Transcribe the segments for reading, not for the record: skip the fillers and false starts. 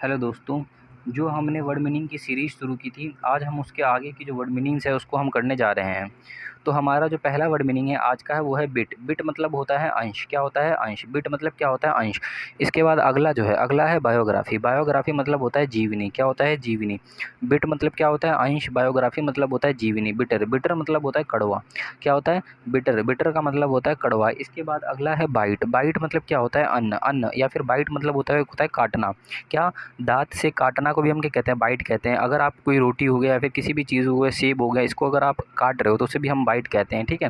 Hello दोस्तों, जो हमने वर्ड मीनिंग की सीरीज़ शुरू की थी, आज हम उसके आगे की जो वर्ड मीनिंग्स है उसको हम करने जा रहे हैं। तो हमारा जो पहला वर्ड मीनिंग है आज का है वो है बिट। बिट मतलब होता है अंश। क्या होता है? अंश। बिट मतलब क्या होता है? अंश। इसके बाद अगला जो है अगला है बायोग्राफ़ी। बायोग्राफ़ी मतलब होता है जीवनी। क्या होता है? जीवनी। बिट मतलब क्या होता है? अंश। बायोग्राफ़ी मतलब होता है जीवनी। बिटर। बिटर मतलब होता है कड़वा। क्या होता है? बिटर। बिटर का मतलब होता है कड़वा। इसके बाद अगला है बाइट। बाइट मतलब क्या होता है? अन्न। अन्न या फिर बाइट मतलब होता है काटना। क्या? दाँत से काटना को भी हम क्या कहते हैं? बाइट कहते हैं। अगर आप कोई रोटी हो गया या फिर किसी भी चीज़ हो गया, सेब हो गया, इसको अगर आप काट रहे हो तो उसे भी हम बाइट कहते हैं, ठीक है।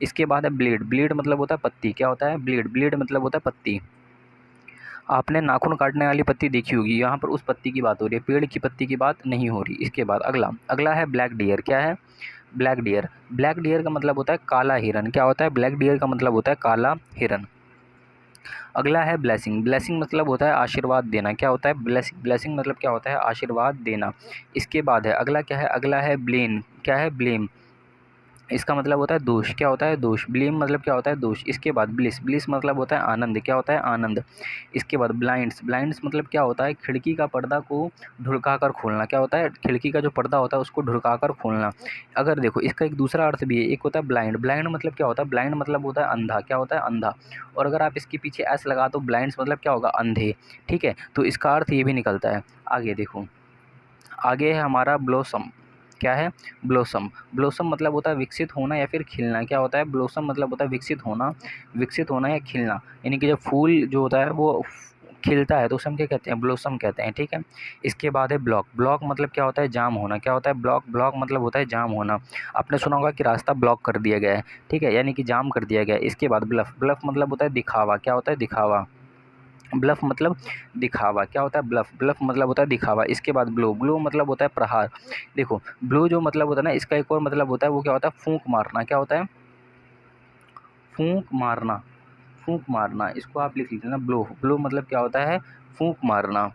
इसके बाद है ब्लेड। ब्लेड मतलब होता है पत्ती। क्या होता है? ब्लेड। ब्लेड मतलब होता है पत्ती। आपने नाखून काटने वाली पत्ती देखी होगी, यहाँ पर उस पत्ती की बात हो रही है, पेड़ की पत्ती की बात नहीं हो रही। इसके बाद अगला अगला है ब्लैक डियर। क्या है? Black dear. ब्लैक डियर का मतलब होता है काला हिरन। क्या होता है? ब्लैक डियर का मतलब होता है काला हिरन। अगला है ब्लेसिंग। ब्लेसिंग मतलब होता है आशीर्वाद देना। क्या होता है? ब्लेसिंग। ब्लेसिंग मतलब क्या होता है? आशीर्वाद देना। इसके बाद है अगला क्या है? अगला है ब्लेम। क्या है? ब्लेम। इसका मतलब होता है दोष। क्या होता है? दोष। ब्लेम मतलब क्या होता है? दोष। इसके बाद ब्लिस। ब्लिस मतलब होता है आनंद। क्या होता है? आनंद। इसके बाद ब्लाइंड्स। ब्लाइंड्स मतलब क्या होता है? खिड़की का पर्दा को ढुड़का कर खोलना। क्या होता है? खिड़की का जो पर्दा होता है उसको ढुड़का कर खोलना। अगर देखो इसका एक दूसरा अर्थ भी है, एक होता है ब्लाइंड। ब्लाइंड मतलब क्या होता है? ब्लाइंड मतलब होता है अंधा। क्या होता है? अंधा। और अगर आप इसके पीछे एस लगा तो ब्लाइंड्स मतलब क्या होगा? अंधे। ठीक है, तो इसका अर्थ ये भी निकलता है। आगे देखो, आगे है हमारा ब्लॉसम। क्या है? ब्लॉसम। ब्लॉसम मतलब होता है विकसित होना या फिर खिलना। क्या होता है? ब्लॉसम मतलब होता है विकसित होना या खिलना। यानी कि जब फूल जो होता है वो खिलता है तो उसे हम क्या कहते हैं? ब्लॉसम कहते हैं, ठीक है। इसके बाद है ब्लॉक। ब्लॉक मतलब क्या होता है? जाम होना। क्या होता है? ब्लॉक। ब्लॉक मतलब होता है जाम होना। आपने सुना होगा कि रास्ता ब्लॉक कर दिया गया है, ठीक है, यानी कि जाम कर दिया गया है। इसके बाद ब्लफ। ब्लफ मतलब होता है दिखावा। क्या होता है? दिखावा। ब्लफ मतलब दिखावा। क्या होता है? ब्लफ। ब्लफ मतलब होता है दिखावा। इसके बाद ब्लो। ब्लो मतलब होता है प्रहार। देखो, ब्लो जो मतलब होता है ना, इसका एक और मतलब होता है, वो क्या होता है? फूंक मारना। क्या होता है? फूंक मारना। फूंक मारना, इसको आप लिख लीजिए ना, ब्लो। ब्लो मतलब क्या होता है? फूंक मारना।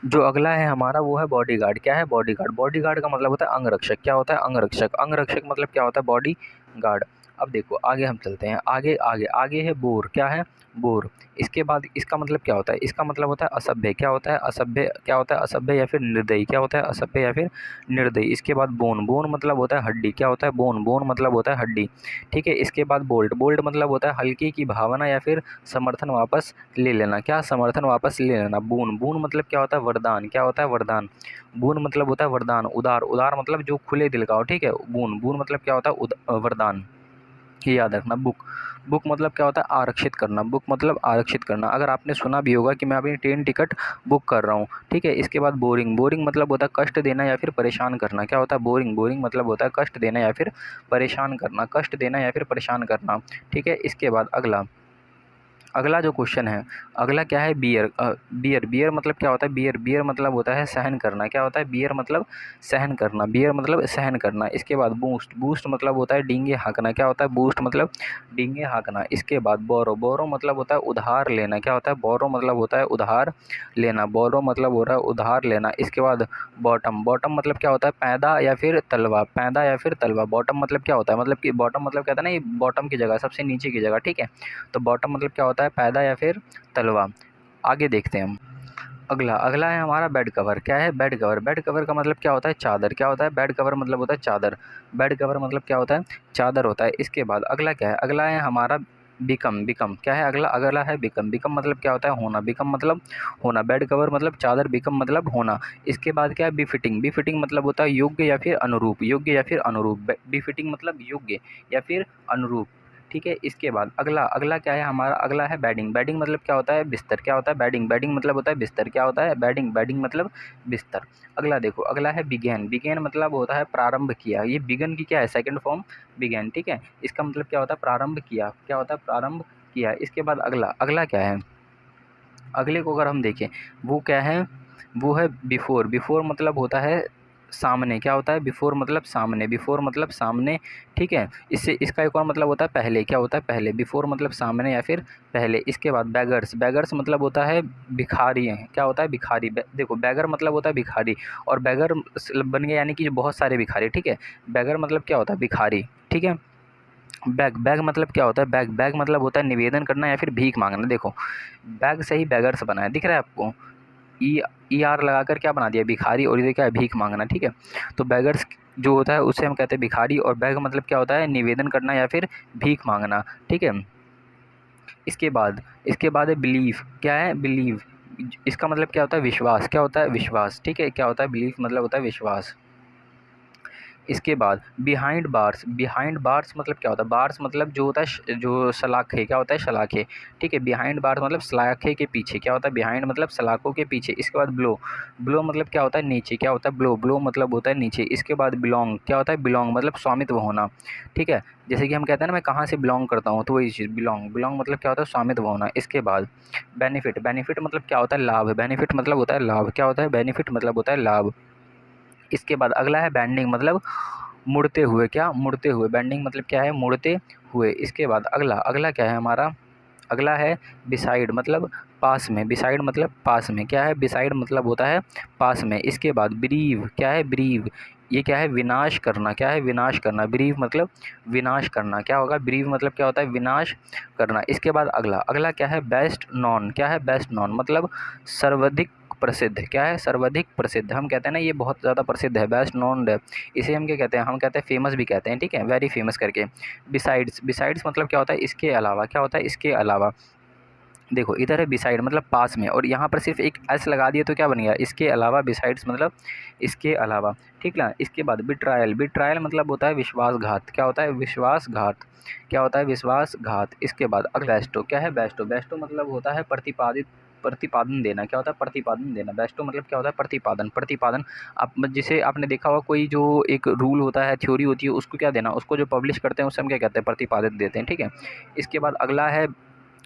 जो अगला है हमारा वो है बॉडीगार्ड। क्या है? बॉडीगार्ड। बॉडीगार्ड का मतलब होता है अंगरक्षक। क्या होता है? अंगरक्षक। अंगरक्षक मतलब क्या होता है? Body guard. अब देखो आगे हम चलते हैं, आगे आगे आगे है बोर। क्या है? बोर। इसके बाद इसका मतलब क्या होता है? इसका मतलब होता है असभ्य। क्या होता है? असभ्य। क्या होता है? असभ्य या फिर निर्दयी। क्या होता है? असभ्य या फिर निर्दयी। इसके बाद बोन। बोन मतलब होता है हड्डी। क्या होता है? बोन। बोन मतलब होता है हड्डी। ठीक है। इसके बाद बोल्ट। बोल्ट मतलब होता है हल्की की भावना या फिर समर्थन वापस ले लेना। क्या? समर्थन वापस ले लेना। बून। बून मतलब क्या होता है? वरदान। क्या होता है? वरदान। बून मतलब होता है वरदान। उदार। उदार मतलब जो खुले दिल का हो, ठीक है। बून। बून मतलब क्या होता है? वरदान। ये याद रखना। बुक। बुक मतलब क्या होता है? आरक्षित करना। बुक मतलब आरक्षित करना। अगर आपने सुना भी होगा कि मैं अपनी ट्रेन टिकट बुक कर रहा हूँ, ठीक है। इसके बाद बोरिंग। बोरिंग मतलब होता है कष्ट देना या फिर परेशान करना। क्या होता है? बोरिंग। बोरिंग मतलब होता है कष्ट देना या फिर परेशान करना। कष्ट देना या फिर परेशान करना, ठीक है। इसके बाद अगला अगला जो क्वेश्चन है, अगला क्या है? बियर। बियर। बियर मतलब क्या होता है? बियर। बियर मतलब होता है सहन करना। क्या होता है? बियर मतलब सहन करना। बियर मतलब सहन करना। इसके बाद बूस्ट। बूस्ट मतलब होता है डींगे हाँकना। क्या होता है? बूस्ट मतलब डींगे हाँकना। इसके बाद बोरो। बोरो मतलब होता है उधार लेना। क्या होता है? बोरो मतलब होता है उधार लेना। बोरो मतलब हो रहा है उधार लेना। इसके बाद बॉटम। बॉटम मतलब क्या होता है? पैदा या फिर तलवा। पैदा या फिर तलवा। बॉटम मतलब क्या होता है? मतलब कि बॉटम मतलब कहता है ना, ये बॉटम की जगह, सबसे नीचे की जगह, ठीक है। तो बॉटम मतलब क्या होता है? पैदा या फिर तलवा। आगे देखते हैं हम। अगला अगला है हमारा बेड कवर। क्या है? Bed cover. बेड कवर का मतलब क्या होता है? चादर। क्या होता है? बेड कवर मतलब होता है चादर। बेड कवर मतलब क्या होता है? चादर होता है। इसके बाद अगला क्या है? अगला है हमारा बिकम। बिकम क्या है? अगला अगला है बिकम। बिकम मतलब क्या होता है? होना। बिकम मतलब होना। बेड कवर मतलब चादर, बिकम मतलब होना। इसके बाद क्या है? बिफिटिंग। बिफिटिंग मतलब होता है योग्य या फिर अनुरूप। योग्य या फिर अनुरूप। बिफिटिंग मतलब योग्य या फिर अनुरूप, ठीक है। इसके बाद अगला अगला क्या है हमारा? अगला है बेडिंग। बेडिंग मतलब क्या होता है? बिस्तर। क्या होता है? बेडिंग। बेडिंग मतलब होता है बिस्तर। क्या होता है? बेडिंग। बेडिंग मतलब बिस्तर। अगला देखो, अगला है बिगेन। बिगेन मतलब होता है प्रारंभ किया। ये बिगन की क्या है? सेकंड फॉर्म बिगेन, ठीक है। इसका मतलब क्या होता है? प्रारंभ किया। क्या होता है? प्रारंभ किया। इसके बाद अगला अगला क्या है? अगले को अगर हम देखें, वो क्या है? वो है बिफोर। बिफोर मतलब होता है सामने। क्या होता है? बिफोर मतलब सामने। बिफोर मतलब सामने, ठीक है। इससे इसका एक और मतलब होता है पहले। क्या होता है? पहले। बिफोर मतलब सामने या फिर पहले। इसके बाद बैगर्स। बैगर्स मतलब होता है भिखारी हैं। क्या होता है? भिखारी। देखो, बैगर मतलब होता है भिखारी, और बैगर बन गया यानी कि जो बहुत सारे भिखारी, ठीक है। बैगर मतलब क्या होता है? भिखारी, ठीक है। बैग। बैग मतलब क्या होता है? बैग। बैग मतलब होता है निवेदन करना या फिर भीख मांगना। देखो, बैग से ही बैगर्स बना है, दिख रहा है आपको? ई आर लगाकर क्या बना दिया, भिखारी, और इधर क्या है, भीख मांगना। ठीक है, तो बेगर्स जो होता है उससे हम कहते हैं भिखारी, और बेग मतलब क्या होता है, निवेदन करना या फिर भीख मांगना। ठीक है, इसके बाद है बिलीव। क्या है, बिलीव, इसका मतलब क्या होता है, विश्वास। क्या होता है, विश्वास। ठीक है, क्या होता है, बिलीव मतलब होता है विश्वास। इसके बाद बिहाइंड बार्स। बिहाइंड बार्स मतलब क्या होता है, बार्स मतलब जो होता है जो सलाखे, क्या होता है, सलाखे। ठीक है, बिहाइंड बार्स मतलब सलाखे के पीछे। क्या होता है, बिहाइंड मतलब सलाखों के पीछे। इसके बाद ब्लो। ब्लो मतलब क्या होता है, नीचे। क्या होता है, ब्लो। ब्लो मतलब होता है नीचे। इसके बाद बिलोंग। क्या होता है, बिलोंग मतलब स्वामित्व होना। ठीक है, जैसे कि हम कहते हैं ना मैं कहाँ से बिलोंग करता हूँ, तो वही चीज़ बिलोंग। बिलोंग मतलब क्या होता है, स्वामित्व होना। इसके बाद बेनिफिट। बेनिफिट मतलब क्या होता है, लाभ। बेनिफिट मतलब होता है लाभ। क्या होता है, बेनिफिट मतलब होता है लाभ। इसके बाद अगला है बैंडिंग, मतलब मुड़ते हुए। क्या, मुड़ते हुए। बैंडिंग मतलब क्या है, मुड़ते हुए। इसके बाद अगला क्या है हमारा, अगला है बिसाइड, मतलब पास में। बिसाइड मतलब पास में। क्या है, बिसाइड मतलब होता है पास में। इसके बाद ब्रीव। क्या है, ब्रीव, ये क्या है, विनाश करना। क्या है, विनाश करना। ब्रीव मतलब विनाश करना। क्या होगा, ब्रीव मतलब क्या होता है, विनाश करना। इसके बाद अगला क्या है, बेस्ट नॉन। क्या है, बेस्ट नॉन मतलब सर्वाधिक प्रसिद्ध। क्या है, सर्वाधिक प्रसिद्ध। हम कहते हैं ना ये बहुत ज़्यादा प्रसिद्ध है, बेस्ट नोन है। इसे हम क्या कहते हैं, हम कहते हैं फेमस भी कहते हैं। ठीक है, वेरी फेमस करके। बिसाइड्स। बिसाइड्स मतलब क्या होता है, इसके अलावा। क्या होता है, इसके अलावा। देखो इधर है बिसाइड मतलब पास में, और यहाँ पर सिर्फ एक एस लगा दिए तो क्या बन गया, इसके अलावा। बिसाइड्स मतलब इसके अलावा। ठीक ना। इसके बाद बिट्रायल। बिट्रायल मतलब होता है विश्वासघात। क्या होता है, विश्वासघात। क्या होता है, विश्वासघात। इसके बाद बेस्टो। क्या है, बेस्टो। बेस्टो मतलब होता है प्रतिपादन देना। क्या होता है, प्रतिपादन देना। बेस्टो मतलब क्या होता है, प्रतिपादन। प्रतिपादन आप जिसे आपने देखा होगा, कोई जो एक रूल होता है, थ्योरी होती है, उसको क्या देना, उसको जो पब्लिश करते हैं उसे हम क्या कहते हैं, प्रतिपादन देते हैं। ठीक है, इसके बाद अगला है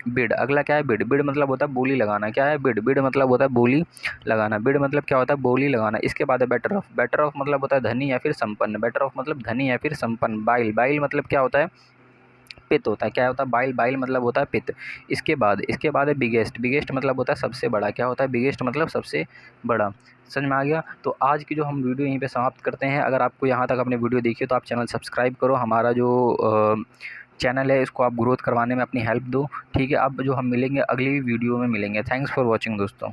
बिड। अगला क्या है, बिड। बिड मतलब होता है बोली लगाना। क्या है, बिड। बिड मतलब होता है बोली लगाना। बिड मतलब क्या होता है, बोली लगाना। इसके बाद है बेटर ऑफ। बेटर ऑफ मतलब होता है धनी या फिर संपन्न। बेटर ऑफ मतलब धनी या फिर संपन्न। बाइल। बाइल मतलब क्या होता है, पित्त होता है। क्या होता है, बाइल। बाइल मतलब होता है पित्त। इसके बाद है बिगेस्ट। बिगेस्ट मतलब होता है सबसे बड़ा। क्या होता है, बिगेस्ट मतलब सबसे बड़ा। समझ में आ गया। तो आज की जो हम वीडियो यहीं पे समाप्त करते हैं। अगर आपको यहाँ तक अपने वीडियो देखी तो आप चैनल सब्सक्राइब करो। हमारा जो चैनल है इसको आप ग्रोथ करवाने में अपनी हेल्प दो। ठीक है, अब जो हम मिलेंगे अगली वीडियो में मिलेंगे। थैंक्स फॉर वॉचिंग दोस्तों।